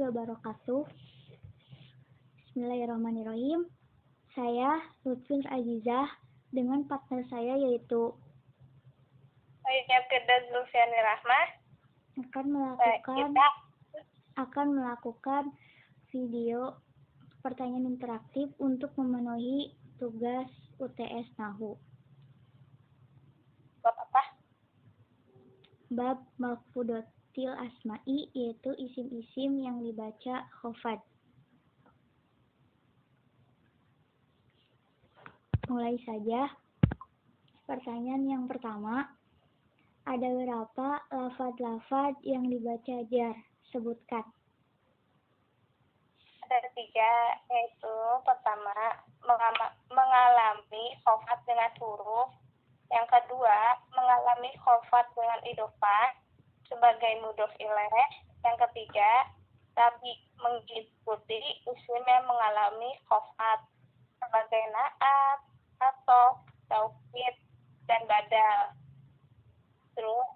wabarakatuh. Bismillahirrahmanirrahim. Saya Lutfi Azizah dengan partner saya yaitu Saya Firdaus Zulfiani Rahmah akan melakukan video pertanyaan interaktif untuk memenuhi tugas UTS Nahwu. Bab apa? Bab Mafhudatil Asma'i, yaitu isim-isim yang dibaca khofad. Mulai saja. Pertanyaan yang pertama, ada berapa lafaz-lafaz yang dibaca jar? Sebutkan. Ada 3, yaitu pertama, mengalami khofat dengan huruf. Yang kedua, mengalami khofat dengan idhofah sebagai mudhof ilaih. Yang ketiga, tapi mengikuti isim yang mengalami khofat sebagai naat, atau taukid, dan badal. Terus,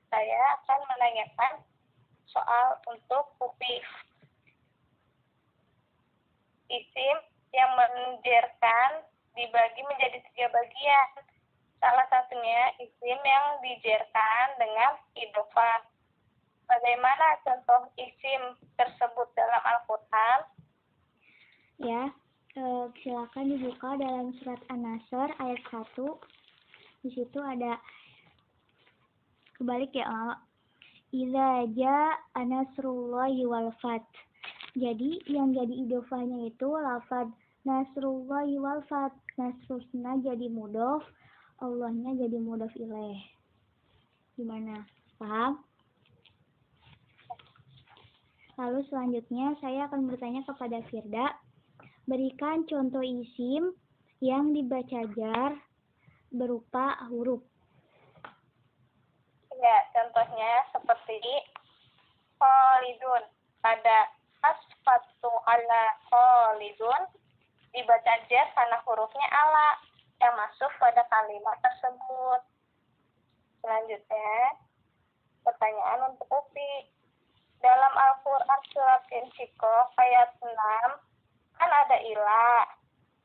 saya akan menanyakan soal untuk Upi. Isim yang menjerkan dibagi menjadi 3 bagian. Salah satunya isim yang dijerkan dengan idhofah. Bagaimana contoh isim tersebut dalam Al-Quran? Ya, silakan dibuka dalam surat An-Nasr ayat 1. Di situ ada kebalik ya, Idza jaa nasrullahi wal fath. Jadi yang jadi idhofahnya itu lafaz nasrullahi wal fath. Nasrusna jadi mudhof, Allahnya jadi mudhof ilaih. Gimana? Paham? Lalu selanjutnya saya akan bertanya kepada Firda. Berikan contoh isim yang dibaca jar berupa huruf. Ya, contohnya seperti khalidun. Pada asfatu ala khalidun dibaca jar karena hurufnya ala yang masuk pada kalimat tersebut. Selanjutnya, pertanyaan untuk Upi. Dalam Al-Quran surat Insyikok ayat 6 kan ada ila,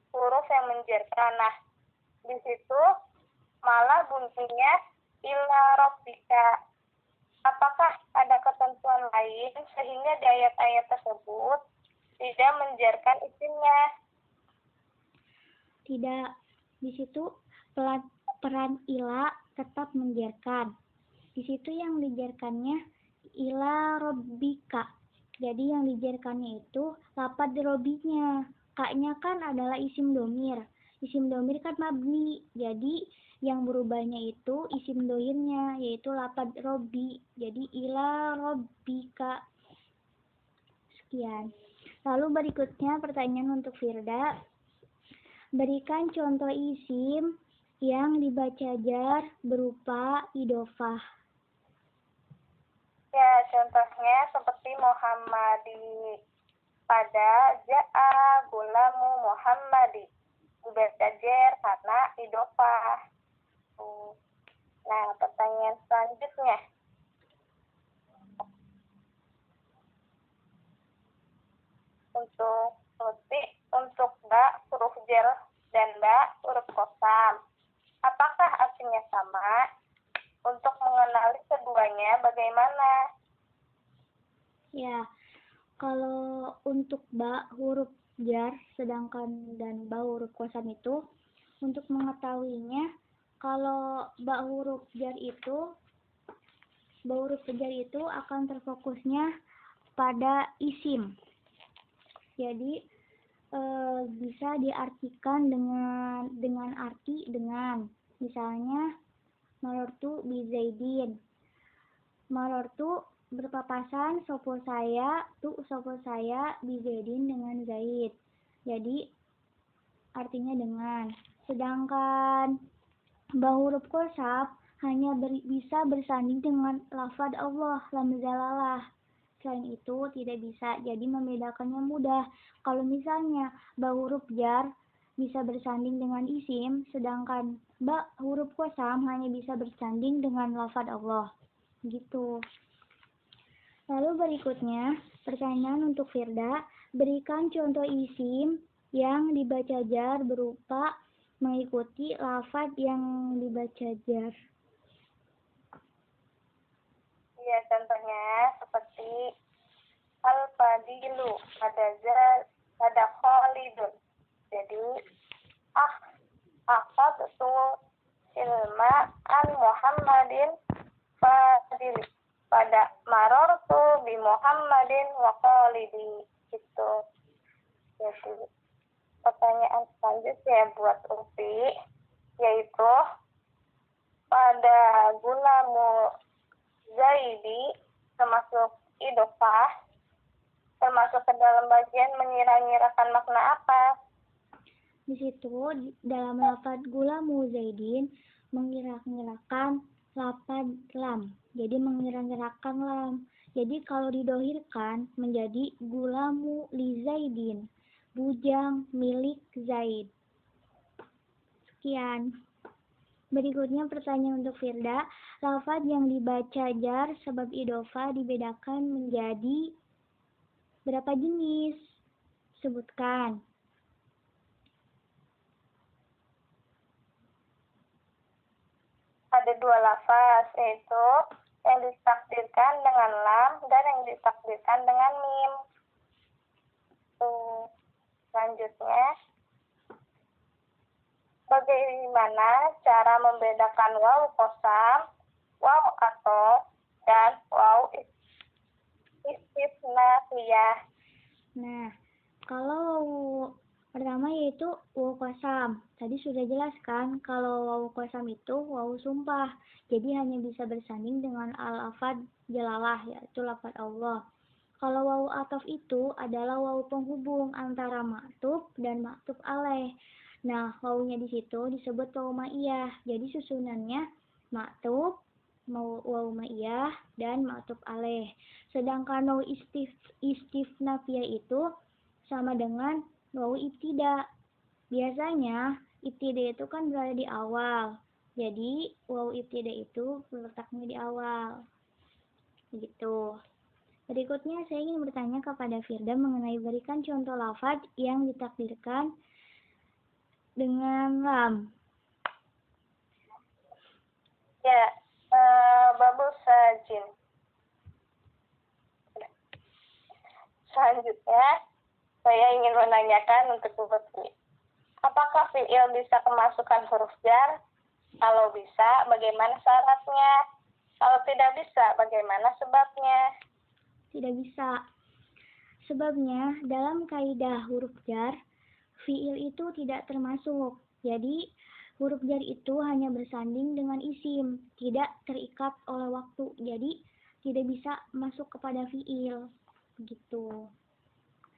huruf yang menjerkan. Nah, di situ malah bunyinya ila rabbika. Apakah ada ketentuan lain sehingga di ayat-ayat tersebut tidak menjerkan isimnya? Tidak. Di situ peran ila tetap menjerkan. Di situ yang dijerkannya ila rabbika. Jadi yang dijerkannya itu lafaz robinya. Kaknya kan adalah isim domir. Isim domir kan mabni. Jadi yang berubahnya itu isim doirnya, yaitu lafaz robi. Jadi ila rabbika. Sekian. Lalu berikutnya pertanyaan untuk Firda. Berikan contoh isim yang dibaca jar berupa idhofah. Ya, contohnya seperti Muhammadi. Pada ja'a gulamu Muhammadi dibaca jar karena idhofah. Nah, pertanyaan selanjutnya. Untuk ba huruf jar dan ba huruf qasam. Apakah artinya sama? Untuk mengenali keduanya bagaimana? Ya, kalau untuk ba huruf jar sedangkan dan ba huruf qasam itu, untuk mengetahuinya, kalau ba huruf jar itu akan terfokusnya pada isim. Jadi bisa diartikan dengan arti dengan, misalnya marortu bi zaidin. Marortu berpapasan sopo saya bi zaidin dengan zaid. Jadi artinya dengan. Sedangkan ba huruf qasam hanya bisa bersanding dengan lafaz Allah, lam zalalah. Selain itu tidak bisa, jadi membedakannya mudah. Kalau misalnya ba huruf jar bisa bersanding dengan isim, sedangkan ba huruf qasam hanya bisa bersanding dengan lafaz Allah. Gitu. Lalu berikutnya, Pertanyaan untuk Firda, berikan contoh isim yang dibaca jar berupa mengikuti lafaz yang dibaca jar. Ya, contohnya seperti al-fadilu pada khalidun. Jadi, akhadtu ilma an Muhammadin fadili. Pada marortu bi Muhammadin wa khalidi. Gitu. Jadi, pertanyaan selanjutnya buat Upi, yaitu pada gulamu Zaidi termasuk idofah, termasuk ke dalam bagian mengira-ngirakan makna apa? Di situ dalam lafaz gulamu Zaidin mengira-ngirakan lafaz lam. Jadi mengira-ngirakan lam. Jadi kalau didohirkan menjadi gulamu li Zaidin, bujang milik Zaid. Sekian. Berikutnya pertanyaan untuk Firda, lafaz yang dibaca jar sebab idofah dibedakan menjadi berapa jenis? Sebutkan. Ada dua lafaz, yaitu yang ditakdirkan dengan lam dan yang ditakdirkan dengan mim. Selanjutnya, bagaimana cara membedakan waw qasam, waw athof, dan waw istisnafiyah? Nah, kalau pertama yaitu waw qasam. Tadi sudah jelaskan kalau waw qasam itu waw sumpah. Jadi hanya bisa bersanding dengan al-lafaz jalalah, yaitu lafaz Allah. Kalau waw athof itu adalah waw penghubung antara maktub dan maktub alaih. Nah, wawnya di situ disebut waw ma'iyah. Jadi susunannya maktub, waw ma'iyah, dan maktub alaih. Sedangkan waw istisnafiyah itu sama dengan waw ibtida. Biasanya ibtida itu kan berada di awal. Jadi waw ibtida itu letaknya di awal. Begitu. Berikutnya saya ingin bertanya kepada Firda mengenai berikan contoh lafaz yang ditakdirkan dengan lam. Ya, bagus sajin. Selanjutnya, saya ingin menanyakan untuk Bu Betri. Apakah fi'il bisa kemasukan huruf jar? Kalau bisa, bagaimana syaratnya? Kalau tidak bisa, bagaimana sebabnya? Tidak bisa. Sebabnya, dalam kaidah huruf jar, fi'il itu tidak termasuk. Jadi, huruf jar itu hanya bersanding dengan isim, tidak terikat oleh waktu. Jadi, tidak bisa masuk kepada fi'il. Begitu.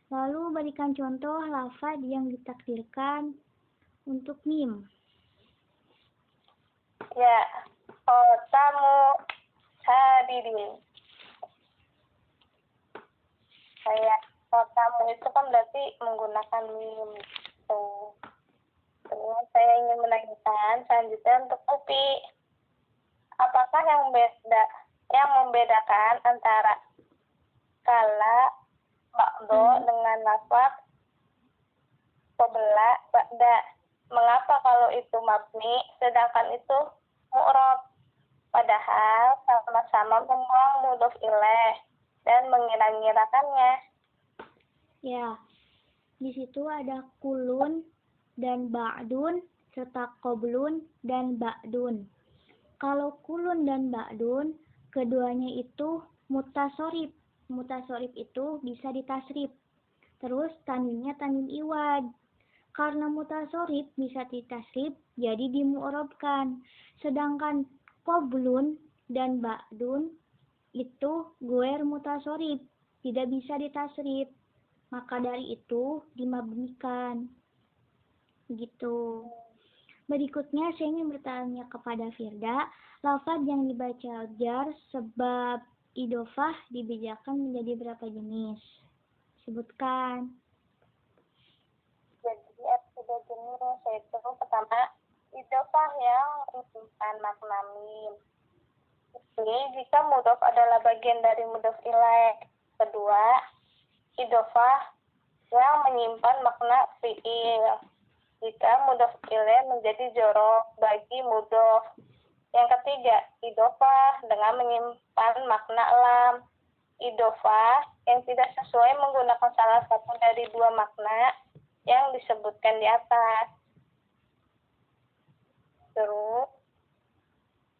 Lalu berikan contoh lafaz yang ditakdirkan untuk mim. Ya, kotamu hadirin. Kayak kotamu itu kan berarti menggunakan mim. Terus saya ingin menanyakan selanjutnya untuk Upi. Apakah yang membedakan antara kala ba'do dengan lafaz qabla ba'da? Mengapa kalau itu mabni sedangkan itu mu'rab? Padahal sama-sama membuang mudhof ilaih dan mengira-ngirakannya. Ya, di situ ada kulun dan ba'dun serta qoblun dan ba'dun. Kalau kulun dan ba'dun, keduanya itu mutasorib. Mutasorib itu bisa ditasrib. Terus tanwinnya tanwin iwad. Karena mutasorib bisa ditasrib, jadi dimu'rabkan. Sedangkan qoblun dan ba'dun itu guer mutasorib, tidak bisa ditasrib. Maka dari itu dimabnikan. Begitu. Berikutnya saya ingin bertanya kepada Firda, lafaz yang dibaca jar sebab idofah dibedakan menjadi berapa jenis? Sebutkan. Jadi ada tiga jenis, yaitu pertama idofah yang menyimpan makna mim. Ini jika mudhof adalah bagian dari mudhof ilaih. Kedua, idhofah yang menyimpan makna fi'il. Jika mudhof ilaih menjadi jorok bagi mudhof. Yang ketiga, idhofah dengan menyimpan makna lam. Idhofah yang tidak sesuai menggunakan salah satu dari dua makna yang disebutkan di atas. Terus,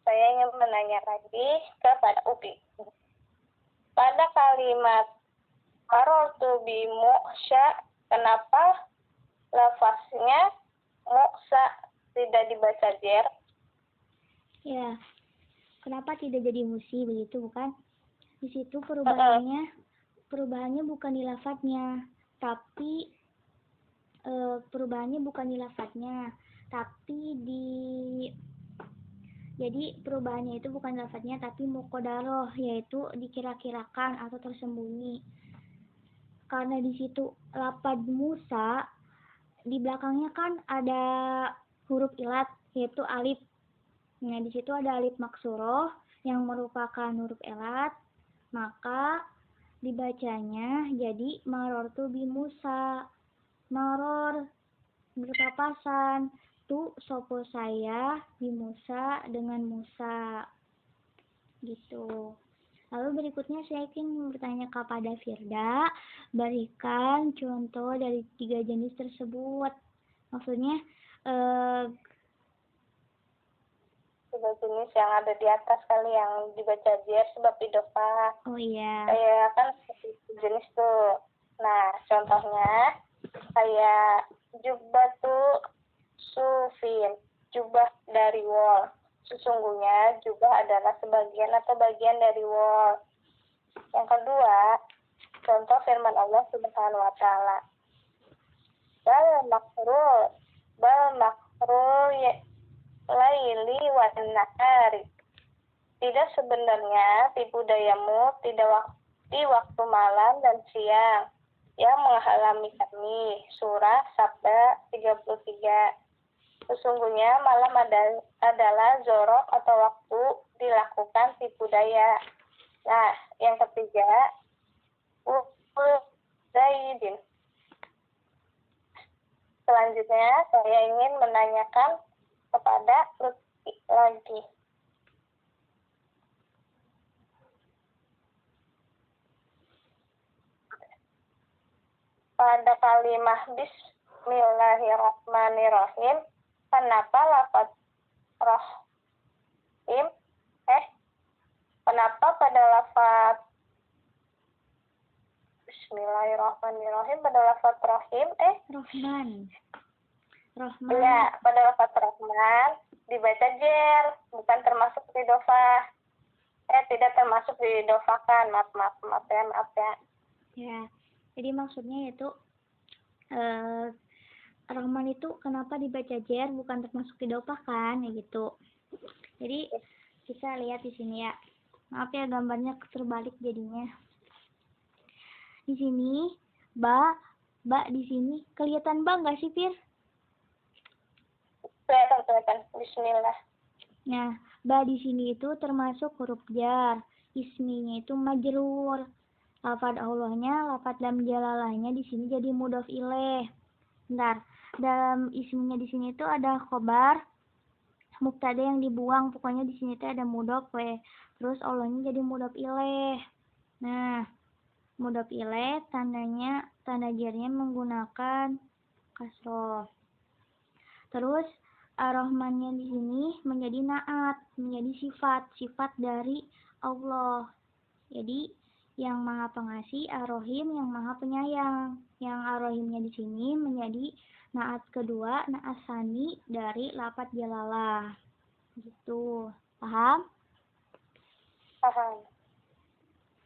saya ingin menanya lagi kepada Upi. Pada kalimat marartu bi mu'sya, kenapa lafaznya mu'sa tidak dibaca jer? Ya, kenapa tidak jadi musi begitu bukan? Di situ perubahannya bukan di lafadznya, tapi jadi perubahannya itu bukan lafadznya tapi muqaddarah, yaitu dikira-kirakan atau tersembunyi. Karena di situ lafadz Musa di belakangnya kan ada huruf ilat yaitu alif. Nah, di situ ada alif maksuroh yang merupakan huruf ilat, maka dibacanya jadi marortu bi Musa. Maror berpapasan, tu sopo saya bi Musa dengan Musa. Gitu. Lalu berikutnya saya ingin bertanya kepada Firda, berikan contoh dari 3 jenis tersebut. Maksudnya 3 jenis yang ada di atas kali yang dibaca jer sebab idhofah. Oh iya. Kayak kan jenis tuh. Nah, contohnya kayak jubbatu sufin, jubah dari wol. Sesungguhnya jubah adalah sebagian atau bagian dari wol. Yang kedua, contoh firman Allah Subhanahu wa taala. Bal makrul laili wan nahari. Tidak sebenarnya tipu dayamu di waktu malam dan siang yang menghalangi kami. Surah Sabda 33. Sesungguhnya malam adalah zorok atau waktu dilakukan tipu daya. Nah, yang ketiga, Zaidin. Selanjutnya, saya ingin menanyakan kepada Lutfi lagi. Pada kalimat Bismillahirrahmanirrahim, kenapa lafaz rahim? Kenapa pada lafaz Bismillahirrahmanirrahim pada lafaz rahim? Rahman. Ya, pada lafaz rahman dibaca jer, bukan termasuk idhofah. Tidak termasuk diidhofahkan. Maaf ya. Ya, jadi maksudnya itu Rahman itu kenapa dibaca jer bukan termasuk idhofah kan, ya gitu. Jadi kita lihat di sini ya. Maaf ya gambarnya terbalik jadinya. Di sini ba di sini kelihatan ba nggak sih, Fir? Kelihatan. Bismillah. Nah, ba di sini itu termasuk huruf jar. Isminya itu majrur. Lafadz Allahnya, lafadz lam jalalahnya di sini jadi mudhof ilaih. Bentar, dalam isminya di sini itu ada khobar, mubtada yang dibuang. Pokoknya di sini tuh ada mudhof terus Allahnya jadi mudhof ilaih. Nah, mudhof ilaih tanda jarnya menggunakan kasroh. Terus Ar-Rahmannya di sini menjadi naat, menjadi sifat dari Allah. Jadi yang Maha Pengasih, Ar-Rahim yang Maha Penyayang. Yang Ar-Rahimnya di sini menjadi naat kedua, naat tsani dari lafadz jalalah. Gitu. Paham? Paham.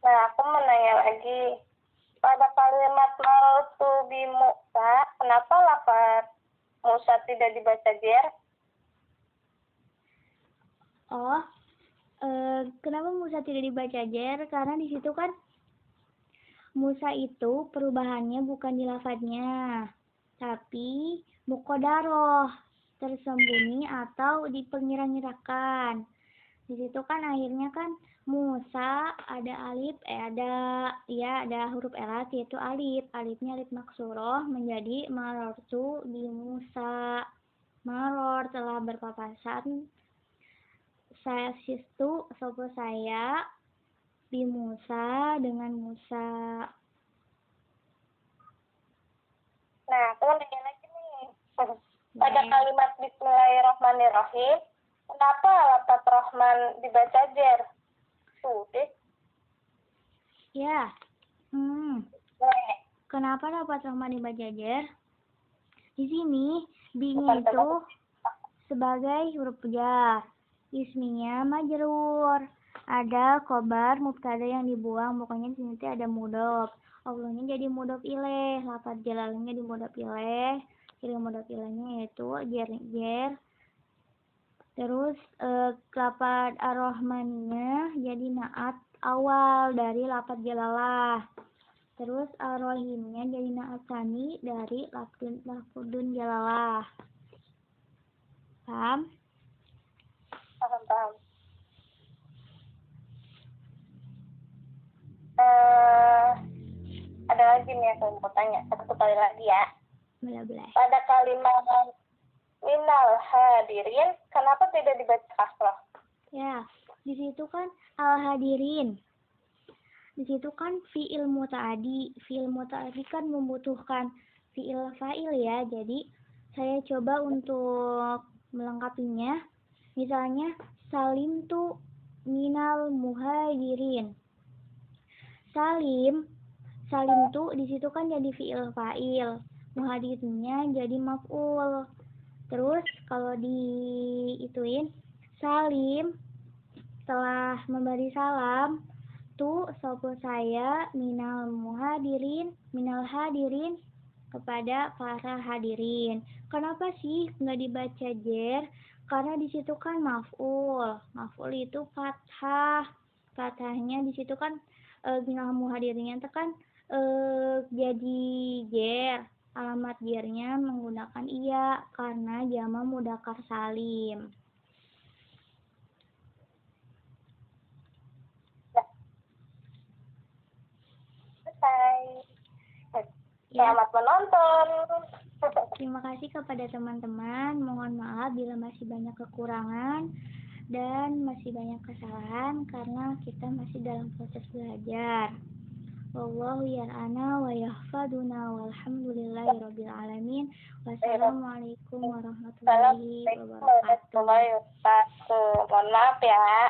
Nah, aku menanya lagi. Pada kalimat marartu bi Musa, kenapa lafaz Musa tidak dibaca jer? Kenapa Musa tidak dibaca jer? Karena di situ kan Musa itu perubahannya bukan di lafadznya, tapi muqaddarah, tersembunyi atau dipengira-ngirakan. Di situ kan akhirnya kan Musa ada alif, ada huruf erat yaitu alif. Alifnya alif maksuroh menjadi marortu di Musa. Maror telah berpapasan saya sistu sopo saya di Musa dengan Musa. Nah, aku mau nanya lagi nih. Pada kalimat Bismillahirrahmanirrahim, kenapa lafaz Rahman dibaca jer? Tuh. Ya. Kenapa lafaz Rahman dibaca jer? Di sini bing itu sebagai huruf jar. Isminya majrur. Ada khobar mubtada yang dibuang, pokoknya di sini ada mudhof. Allahnya jadi mudhof ilaih, lafaz jalalnya di mudhof ilaih. Jadi mudhof ilaihnya yaitu jer. Terus lafaz ar-rahmannya jadi naat awal dari lafaz jalalah. Terus ar-rahimnya jadi naat tsani dari lafdun jalalah. Paham? Paham. Ada lagi nih aku mau tanya satu kali lagi ya. Boleh. Pada kalimat minal hadirin, kenapa tidak dibaca kasroh? Ya, di situ kan al-hadirin. Di situ kan fi'il muta'adi. Fi'il muta'adi kan membutuhkan fi'il fa'il ya. Jadi saya coba untuk melengkapinya. Misalnya salim tu minal muhajirin. Salim tu di situ kan jadi fi'il fa'il. Muhajirinnya jadi maf'ul. Terus kalau diituin salim telah memberi salam tu sopo saya minal hadirin kepada para hadirin. Kenapa sih nggak dibaca jer? Karena di situ kan maf'ul. Maf'ul itu fathah. Fathahnya di situ kan minal muhadirinnya itu kan jadi jer. Alamat jernya menggunakan iya karena jama mudzakkar salim. Selamat menonton. Terima kasih kepada teman-teman. Mohon maaf bila masih banyak kekurangan dan masih banyak kesalahan karena kita masih dalam proses belajar. Wallahu yar'ana wa yahfaduna walhamdulillahirabbil alamin. Wassalamualaikum warahmatullahi wabarakatuh. Mohon maaf ya.